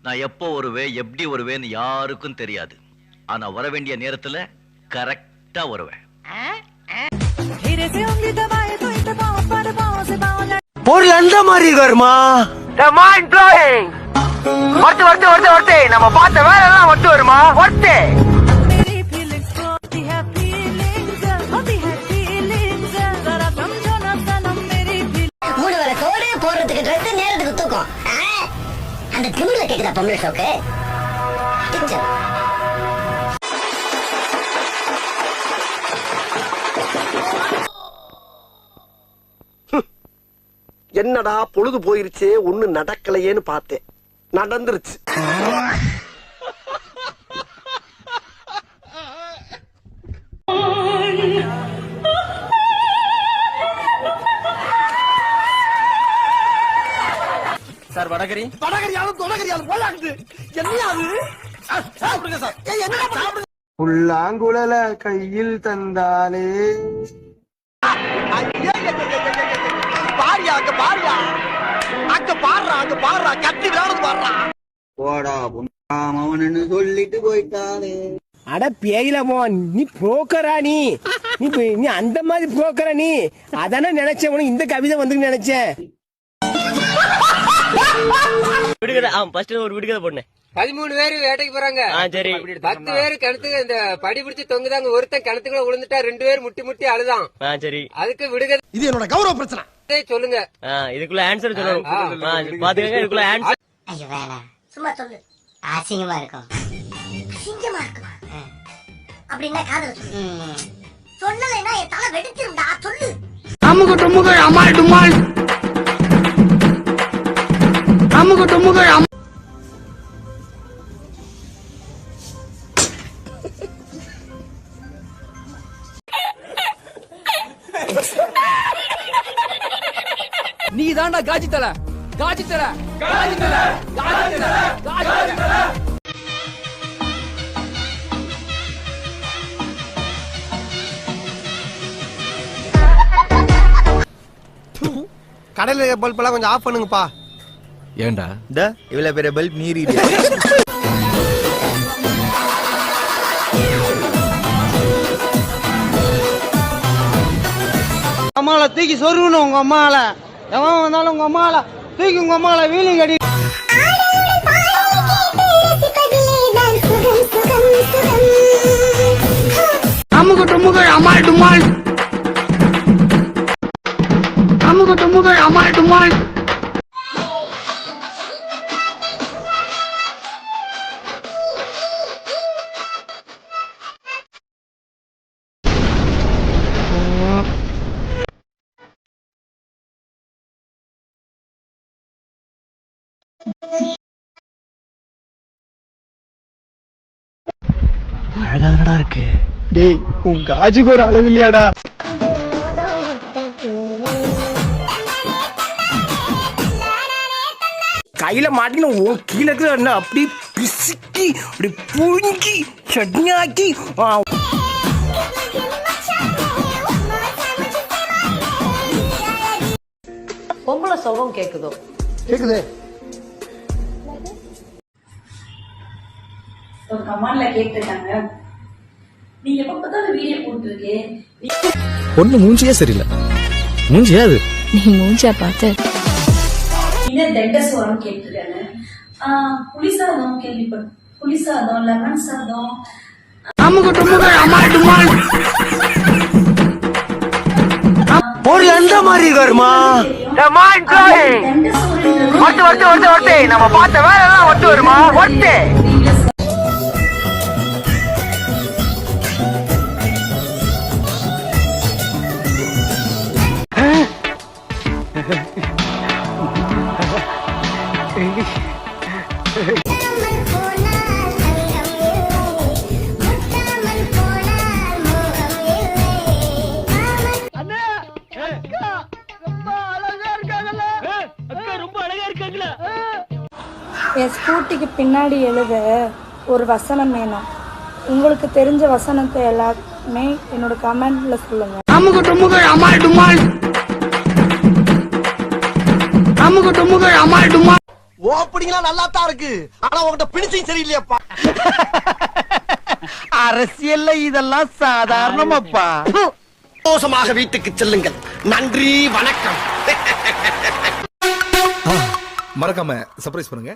நான் எப்போ வருவேன் எப்படி வருவேன்னு யாருக்கும் தெரியாது. ஆனா வர வேண்டிய நேரத்துல கரெக்டா வருவேன். ஒரு அந்த மாதிரி கர்மா மைண்ட் ப்ளோயிங். ஒருத்தே நம்ம பார்த்த வேலை எல்லாம் ஒட்டு வருமா ஒருத்தே. மூணு வேலை சோறு போடுறதுக்கு ட்ரெஸ் நேரத்துக்கு தூக்கம். அந்த திமிர்ல கேக்குதா பொம்பளை ஷோக்கு? என்னடா பொழுது போயிருச்சே ஒண்ணு நடக்கலையேன்னு பார்த்தேன். நடந்துருச்சு. சார் வடகரி போலாக்குது. என்னையாது சாப்பிடுங்க சார். புல்லாங்குழல கையில் தந்தாலே கத்தி பாடுறா போடா அவனு சொல்லிட்டு போயிட்டானே. அட பேயில மோன், நீ புரோக்கரா? நீ அந்த மாதிரி புரோக்கரா? நீ அதானே நினைச்சேன். உனக்கு இந்த கவிதை வந்து நினைச்சேன். விடுகதை ஒரு விடுகதை போடுனேன். 13 பேரு வேட்டைக்கு போறாங்க. சரி. 10 பேரு கிணத்துக்கு இந்த படி பிடிச்சி தொங்குதாங்க. ஒருத்தன் கிணத்துக்குள்ள விழுந்துட்டா 2 பேர் முட்டி முட்டி அழுதான். சரி. அதுக்கு விடுகதை. இது என்னோட கௌரவ பிரச்சனை. சொல்லுங்க. இதுக்குள்ள ஆன்சர் சொல்லணும். பாத்துக்கங்க, இதுக்குள்ள ஆன்சர். ஐயோ வேணா, சும்மா சொல்லு. அசிங்கமா இருக்கும். அசிங்கமா இருக்குமா? அப்படின்னா காதல சொல்லு. சொல்லலைன்னா என் தலை வெடிச்சிருந்தா சொல்லு. அமுக டுமுக அமால் டுமால். அமுக டுமுக நீ தாண்டா காஜி தல. கடையில பல்ப் எல்லாம் கொஞ்சம் ஆஃப் பண்ணுங்கப்பா. ஏண்டா இவ்வளவு பெரிய பல்ப் நீர் அம்மாவை தூக்கி சொருகணும். உங்க அம்மால எவன் வந்தாலும் உங்க அம்மால தூக்கி உங்க அம்மால வீலிங் அடி. அமுக டுமுக அமால் டுமால். அமுக டுமுக அமால் டுமால். அழகானடா இருக்கு. டேய் உன் காஜுக்கு ஒரு அளவு இல்லையாடா? கையில மாட்டின கீழே என்ன அப்படி பிசுக்கி அப்படி புழுங்கி சட்னியாக்கி. பொம்பளை சோகம் கேக்குதோ? கேக்குது. ஒரு கமாண்ட்ல கேட்டுட்டாங்க, நீங்க எப்ப பார்த்தாலும் வீடியோ போட்டுருக்கே, ஒண்ணு மூஞ்சியே சரியில்லை. மூஞ்சியா அது? நீ மூஞ்சா பார்த்து என்ன தெண்டசோரம் கேட்டிருக்காங்க. புளிசாதம் கேள்விப்பட்ட, புளிசாதம், லெமன் சாதம். அமுக டுமுக அமால் டுமால். ஒரு அந்த மாதிரி கர்மா மைண்ட் ப்ளோயிங். ஒருத்தே நம்ம பார்த்த வேலை எல்லாம் ஒட்டு வருமா ஒருத்தே. என் ஸ்கூட்டிக்கு பின்னாடி எழுத ஒரு வசனம் வேணும். உங்களுக்கு தெரிஞ்ச வசனத்தை எல்லாமே என்னோட கமெண்ட்ல சொல்லுங்க. அமுக டுமுக அமால் டுமால். அமுக டுமுக அமால் டுமால். ஓப்பனிங்லாம் நல்லா தான் இருக்கு ஆனா உங்ககிட்ட பிடிச்சும் சரியில்லையாப்பா அரசியல்ல இதெல்லாம் சாதாரணமாப்பா மோசமாக வீட்டுக்கு செல்லுங்கள் நன்றி வணக்கம் மறக்காம சர்ப்ரைஸ் பண்ணுங்க.